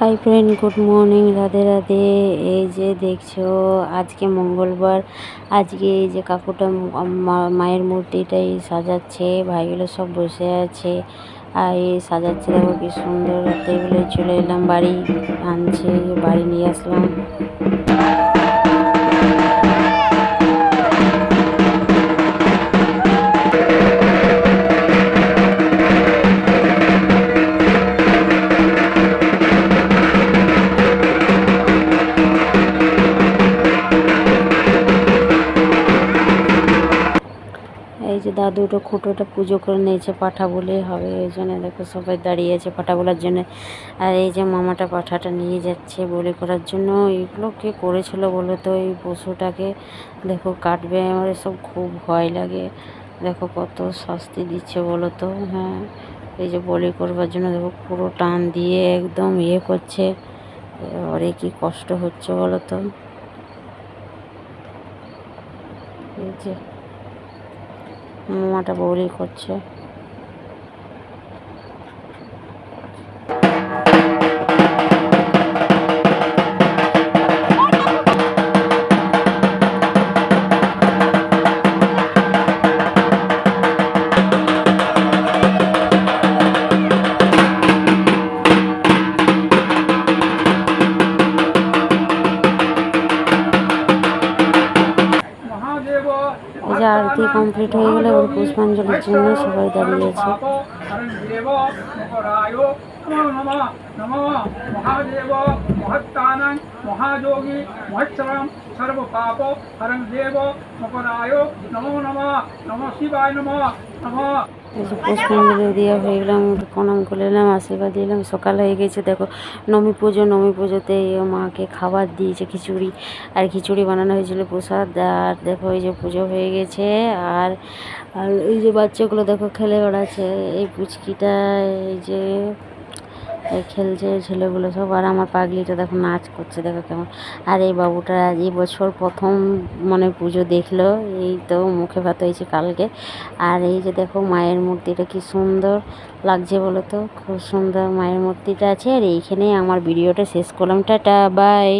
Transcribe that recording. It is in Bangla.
Hi friend, good morning, Radhe Radhe. এই যে দেখছো আজকে মঙ্গলবার। আজকে এই যে কাকুটা মায়ের মূর্তিটাই সাজাচ্ছে, ভাইগুলো সব বসে আছে আর এই সাজাচ্ছে। দেখো কি সুন্দর। রাত্রেবেলা চলে এলাম, বাড়ি আনছে, বাড়ি নিয়ে আসলাম। এই যে দাদুটা খুঁটোটা পুজো করে নিয়েছে, পাঠা বলেই হবে, এই জন্য দেখো সবাই দাঁড়িয়ে আছে পাঠা বলার জন্য। আর এই যে মামাটা পাঠাটা নিয়ে যাচ্ছে বলি করার জন্য। এগুলো কে করেছিল বলো তো? এই পশুটাকে দেখো কাটবে, আমার এসব খুব ভয় লাগে। দেখো কত শাস্তি দিচ্ছে বলো তো। হ্যাঁ, এই যে বলি করবার জন্য দেখো পুরো টান দিয়ে একদম করছে। এবারে কি কষ্ট হচ্ছে বলো তো। এই যে মামাটা বলি করছে। এই যে আরতি কমপ্লিট হয়ে গেলে ওর পুষ্পাঞ্জলির জন্য সবাই দাঁড়িয়ে আছে। পুষ্পাঞ্জলি দেওয়া হয়ে গেলাম, প্রণাম করে নিলাম, আশীর্বাদ দিলাম। সকাল হয়ে গেছে দেখো, নবমী পুজোতে মাকে খাবার দিয়েছে খিচুড়ি, আর খিচুড়ি বানানো হয়েছিল প্রসাদ। আর দেখো এই যে পুজো হয়ে গেছে। আর আর এই যে বাচ্চাগুলো দেখো খেলে বেড়াচ্ছে, এই পুচকিটা এই যে খেলছে ছেলেগুলো সব। আর আমার পাগলিটা দেখো নাচ করছে, দেখো কেমন। আর এই বাবুটা এই বছর প্রথম মানে পুজো দেখলো, এই তো মুখে ভাত হয়েছে কালকে। আর এই যে দেখো মায়ের মূর্তিটা কি সুন্দর লাগছে বলো তো, খুব সুন্দর মায়ের মূর্তিটা আছে। আর এইখানে আমার ভিডিওটা শেষ করলাম, টাটা বাই।